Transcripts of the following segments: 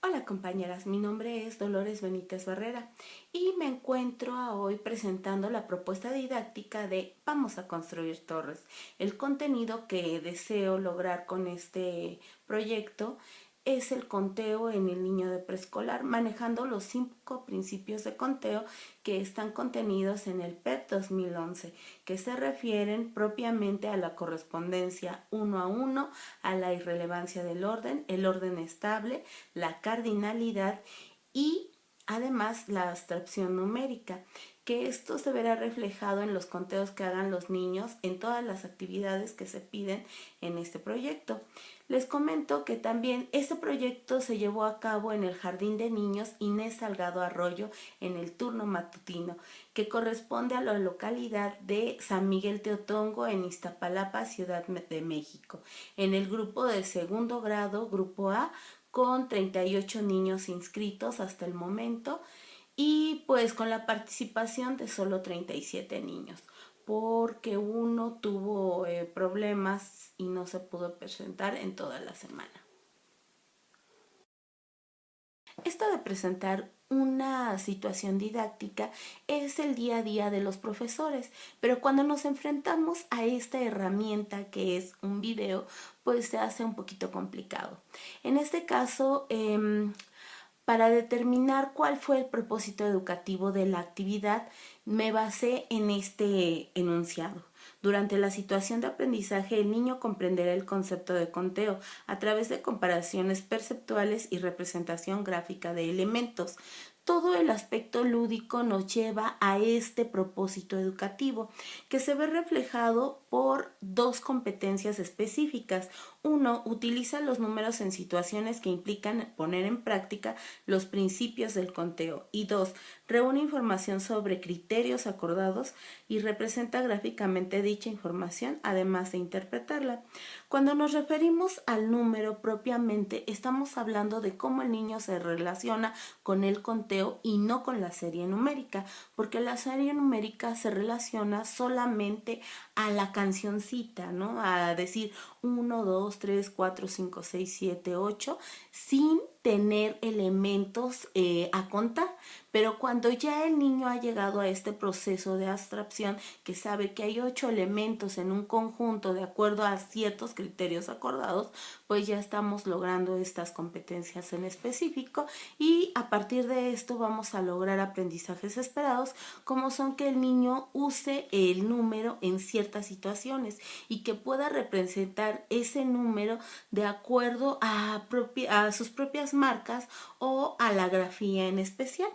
Hola compañeras, mi nombre es Dolores Benítez Barrera y me encuentro hoy presentando la propuesta didáctica de Vamos a construir torres. El contenido que deseo lograr con este proyecto es el conteo en el niño de preescolar, manejando los 5 principios de conteo que están contenidos en el PEP 2011, que se refieren propiamente a la correspondencia uno a uno, a la irrelevancia del orden, el orden estable, la cardinalidad y además la abstracción numérica, que esto se verá reflejado en los conteos que hagan los niños en todas las actividades que se piden en este proyecto. Les comento que también este proyecto se llevó a cabo en el Jardín de Niños Inés Salgado Arroyo en el turno matutino, que corresponde a la localidad de San Miguel Teotongo en Iztapalapa, Ciudad de México, en el grupo de segundo grado, grupo A, con 38 niños inscritos hasta el momento y pues con la participación de solo 37 niños porque uno tuvo problemas y no se pudo presentar en toda la semana. Esto de presentar una situación didáctica es el día a día de los profesores, pero cuando nos enfrentamos a esta herramienta que es un video, pues se hace un poquito complicado. En este caso, para determinar cuál fue el propósito educativo de la actividad, me basé en este enunciado. Durante la situación de aprendizaje, el niño comprenderá el concepto de conteo a través de comparaciones perceptuales y representación gráfica de elementos. Todo el aspecto lúdico nos lleva a este propósito educativo, que se ve reflejado por 2 competencias específicas. 1. Utiliza los números en situaciones que implican poner en práctica los principios del conteo. Y 2. Reúne información sobre criterios acordados y representa gráficamente dicha información, además de interpretarla. Cuando nos referimos al número propiamente, estamos hablando de cómo el niño se relaciona con el conteo y no con la serie numérica, porque la serie numérica se relaciona solamente a la cancioncita, ¿no? A decir 1, 2, 3, 4, 5, 6, 7, 8, sin tener elementos a contar. Pero cuando ya el niño ha llegado a este proceso de abstracción, que sabe que hay 8 elementos en un conjunto de acuerdo a ciertos criterios acordados, pues ya estamos logrando estas competencias en específico y a partir de esto vamos a lograr aprendizajes esperados, como son que el niño use el número en ciertas situaciones y que pueda representar ese número de acuerdo a sus propias marcas o a la grafía en especial.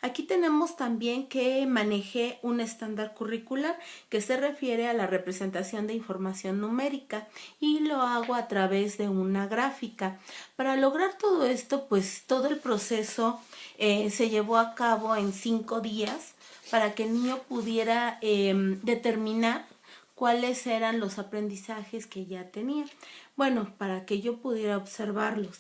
Aquí tenemos también que manejé un estándar curricular que se refiere a la representación de información numérica y lo hago a través de una gráfica. Para lograr todo esto, pues todo el proceso se llevó a cabo en 5 días para que el niño pudiera determinar cuáles eran los aprendizajes que ya tenía. Bueno, para que yo pudiera observarlos.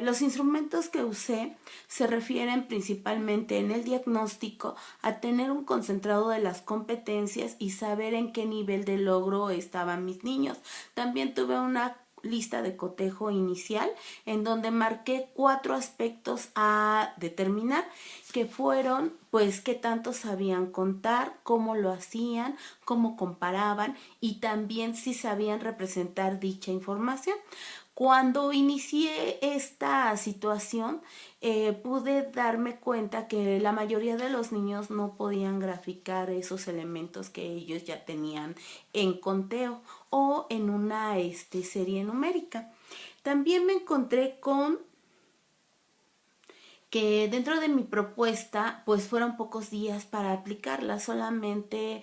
Los instrumentos que usé se refieren principalmente en el diagnóstico a tener un concentrado de las competencias y saber en qué nivel de logro estaban mis niños. También tuve una lista de cotejo inicial en donde marqué 4 aspectos a determinar que fueron pues qué tanto sabían contar, cómo lo hacían, cómo comparaban y también si sabían representar dicha información. Cuando inicié esta situación, pude darme cuenta que la mayoría de los niños no podían graficar esos elementos que ellos ya tenían en conteo o en una serie numérica. También me encontré con que dentro de mi propuesta pues fueron pocos días para aplicarla, solamente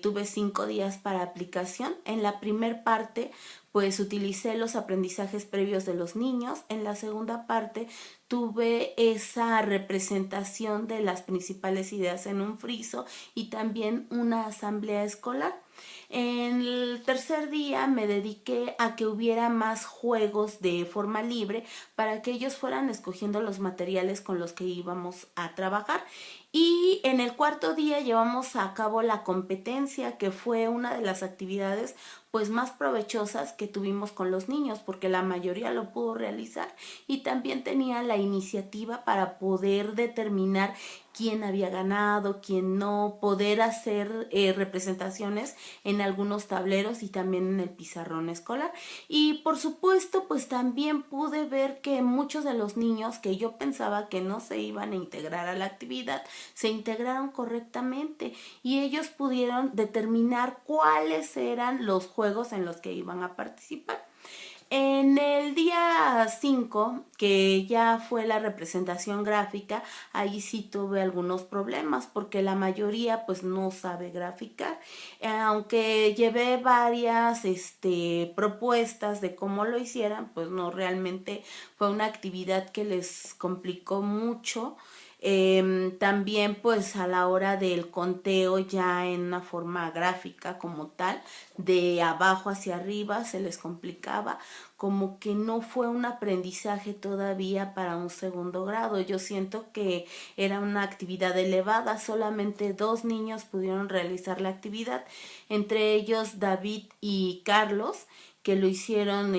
tuve 5 días para aplicación. En la primer parte pues utilicé los aprendizajes previos de los niños, en la segunda parte tuve esa representación de las principales ideas en un friso y también una asamblea escolar. En el tercer día me dediqué a que hubiera más juegos de forma libre para que ellos fueran escogiendo los materiales con los que íbamos a trabajar Y en el cuarto día llevamos a cabo la competencia, que fue una de las actividades pues más provechosas que tuvimos con los niños, porque la mayoría lo pudo realizar y también tenía la iniciativa para poder determinar quién había ganado, quién no, poder hacer representaciones en algunos tableros y también en el pizarrón escolar. Y por supuesto, pues también pude ver que muchos de los niños que yo pensaba que no se iban a integrar a la actividad, se integraron correctamente y ellos pudieron determinar cuáles eran los juegos en los que iban a participar. En el día 5, que ya fue la representación gráfica, ahí sí tuve algunos problemas porque la mayoría pues no sabe graficar. Aunque llevé varias propuestas de cómo lo hicieran, pues no, realmente fue una actividad que les complicó mucho. También pues a la hora del conteo ya en una forma gráfica como tal, de abajo hacia arriba se les complicaba, como que no fue un aprendizaje todavía para un segundo grado. Yo siento que era una actividad elevada, solamente 2 niños pudieron realizar la actividad, entre ellos David y Carlos, que lo hicieron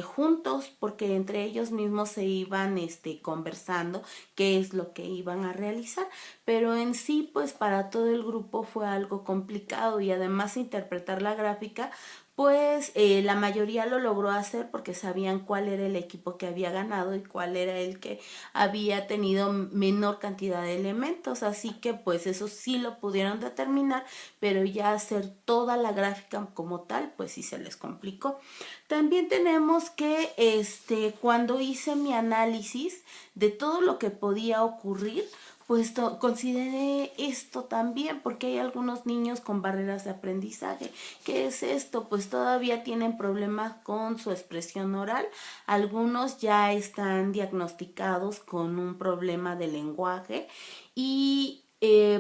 juntos porque entre ellos mismos se iban conversando qué es lo que iban a realizar, pero en sí pues para todo el grupo fue algo complicado y además interpretar la gráfica pues la mayoría lo logró hacer porque sabían cuál era el equipo que había ganado y cuál era el que había tenido menor cantidad de elementos, así que pues eso sí lo pudieron determinar, pero ya hacer toda la gráfica como tal pues sí se les complicó. También tenemos que cuando hice mi análisis de todo lo que podía ocurrir, pues consideré esto también, porque hay algunos niños con barreras de aprendizaje. ¿Qué es esto? Pues todavía tienen problemas con su expresión oral. Algunos ya están diagnosticados con un problema de lenguaje y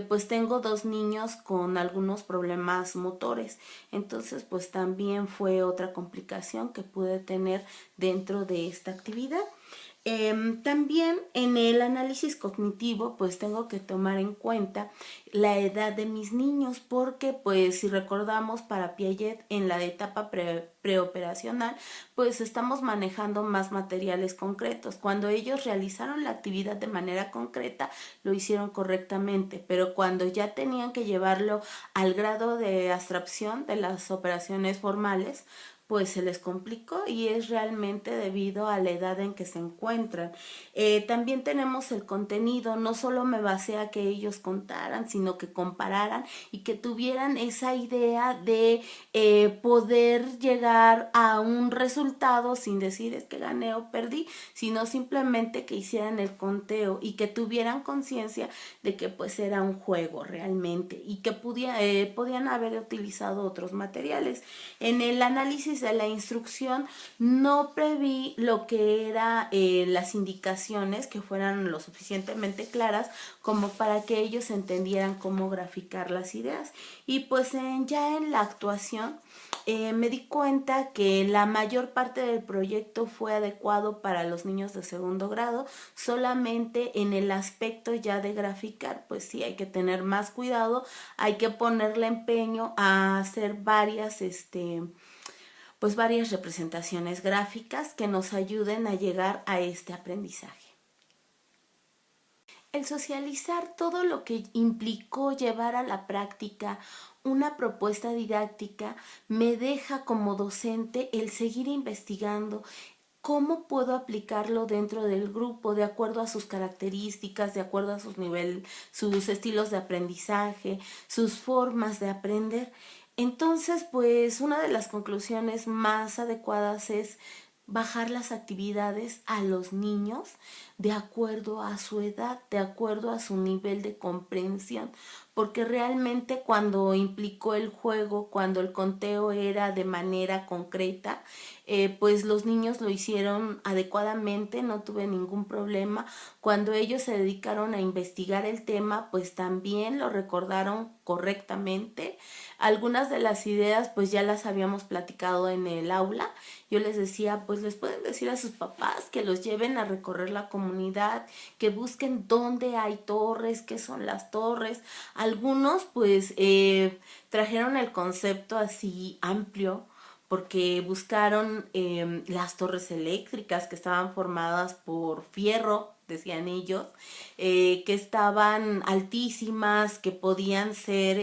pues tengo 2 niños con algunos problemas motores. Entonces pues también fue otra complicación que pude tener dentro de esta actividad. También en el análisis cognitivo pues tengo que tomar en cuenta la edad de mis niños porque pues si recordamos para Piaget en la etapa preoperacional pues estamos manejando más materiales concretos. Cuando ellos realizaron la actividad de manera concreta lo hicieron correctamente, pero cuando ya tenían que llevarlo al grado de abstracción de las operaciones formales pues se les complicó y es realmente debido a la edad en que se encuentran. También tenemos el contenido, no solo me basé a que ellos contaran, sino que compararan y que tuvieran esa idea de poder llegar a un resultado sin decir es que gané o perdí, sino simplemente que hicieran el conteo y que tuvieran conciencia de que pues era un juego realmente y que podían haber utilizado otros materiales. En el análisis de la instrucción no preví lo que era las indicaciones que fueran lo suficientemente claras como para que ellos entendieran cómo graficar las ideas. Y pues ya en la actuación me di cuenta que la mayor parte del proyecto fue adecuado para los niños de segundo grado, solamente en el aspecto ya de graficar, pues sí hay que tener más cuidado, hay que ponerle empeño a hacer pues varias representaciones gráficas que nos ayuden a llegar a este aprendizaje. El socializar todo lo que implicó llevar a la práctica una propuesta didáctica me deja como docente el seguir investigando cómo puedo aplicarlo dentro del grupo de acuerdo a sus características, de acuerdo a sus niveles, sus estilos de aprendizaje, sus formas de aprender. Entonces, pues una de las conclusiones más adecuadas es bajar las actividades a los niños de acuerdo a su edad, de acuerdo a su nivel de comprensión, porque realmente cuando implicó el juego, cuando el conteo era de manera concreta, pues los niños lo hicieron adecuadamente, no tuve ningún problema. Cuando ellos se dedicaron a investigar el tema, pues también lo recordaron correctamente. Algunas de las ideas pues ya las habíamos platicado en el aula. Yo les decía, pues les pueden decir a sus papás que los lleven a recorrer la comunidad, que busquen dónde hay torres, qué son las torres. Algunos pues trajeron el concepto así amplio porque buscaron las torres eléctricas que estaban formadas por fierro, decían ellos, que estaban altísimas, que podían ser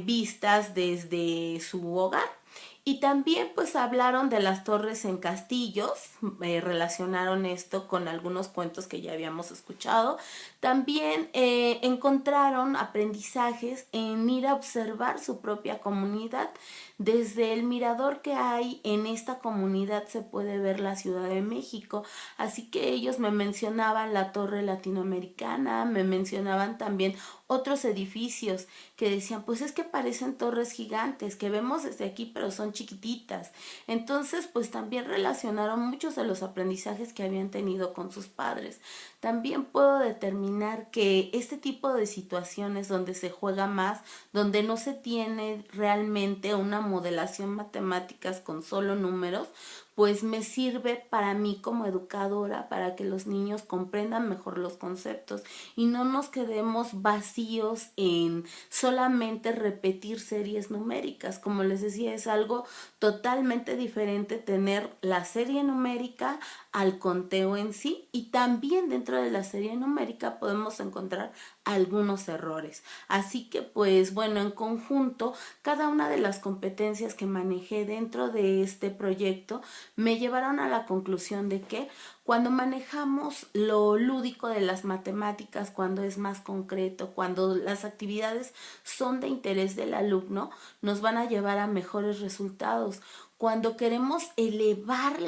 vistas desde su hogar. Y también pues hablaron de las torres en castillos, relacionaron esto con algunos cuentos que ya habíamos escuchado. También encontraron aprendizajes en ir a observar su propia comunidad. Desde el mirador que hay en esta comunidad se puede ver la Ciudad de México, así que ellos me mencionaban la Torre Latinoamericana, me mencionaban también otros edificios que decían, pues es que parecen torres gigantes que vemos desde aquí, pero son chiquititas. Entonces, pues también relacionaron muchos de los aprendizajes que habían tenido con sus padres. También puedo determinar que este tipo de situaciones donde se juega más, donde no se tiene realmente una modelación matemáticas con solo números, pues me sirve para mí como educadora, para que los niños comprendan mejor los conceptos y no nos quedemos vacíos en solamente repetir series numéricas. Como les decía, es algo totalmente diferente tener la serie numérica al conteo en sí, y también dentro de la serie numérica podemos encontrar algunos errores. Así que pues bueno, en conjunto, cada una de las competencias que manejé dentro de este proyecto me llevaron a la conclusión de que cuando manejamos lo lúdico de las matemáticas, cuando es más concreto, cuando las actividades son de interés del alumno, nos van a llevar a mejores resultados. Cuando queremos elevar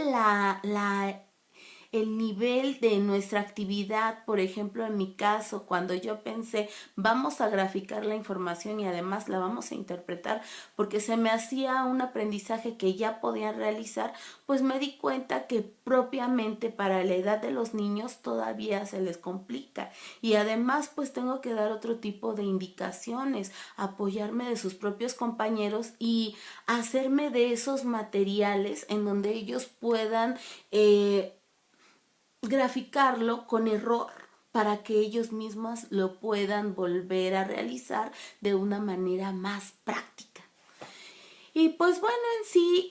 el nivel de nuestra actividad, por ejemplo, en mi caso, cuando yo pensé, vamos a graficar la información y además la vamos a interpretar, porque se me hacía un aprendizaje que ya podían realizar, pues me di cuenta que propiamente para la edad de los niños todavía se les complica, y además pues tengo que dar otro tipo de indicaciones, apoyarme de sus propios compañeros y hacerme de esos materiales en donde ellos puedan graficarlo con error para que ellos mismos lo puedan volver a realizar de una manera más práctica. Y pues bueno, en sí,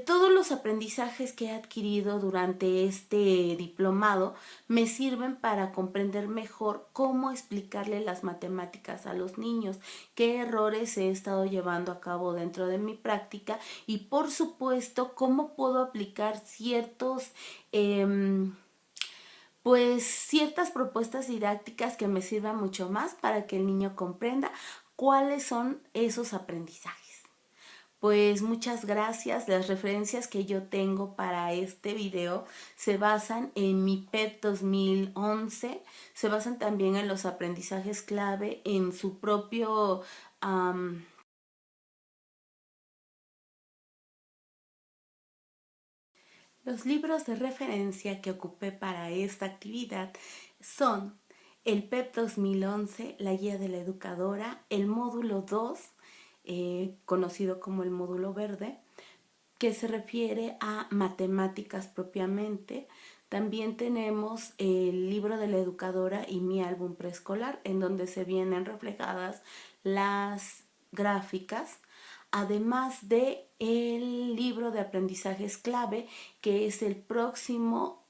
todos los aprendizajes que he adquirido durante este diplomado me sirven para comprender mejor cómo explicarle las matemáticas a los niños, qué errores he estado llevando a cabo dentro de mi práctica y por supuesto cómo puedo aplicar pues ciertas propuestas didácticas que me sirvan mucho más para que el niño comprenda cuáles son esos aprendizajes. Pues muchas gracias. Las referencias que yo tengo para este video se basan en mi PEP 2011, se basan también en los aprendizajes clave, en su propio Los libros de referencia que ocupé para esta actividad son el PEP 2011, la guía de la educadora, el módulo 2, conocido como el módulo verde, que se refiere a matemáticas propiamente. También tenemos el libro de la educadora y mi álbum preescolar, en donde se vienen reflejadas las gráficas, además de el libro de aprendizajes clave, que es el próximo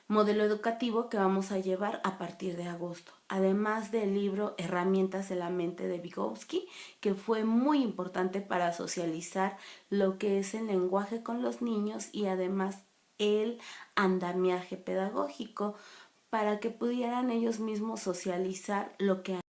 modelo educativo que vamos a llevar a partir de agosto, además del libro Herramientas de la mente de Vygotsky, que fue muy importante para socializar lo que es el lenguaje con los niños y además el andamiaje pedagógico, para que pudieran ellos mismos socializar lo que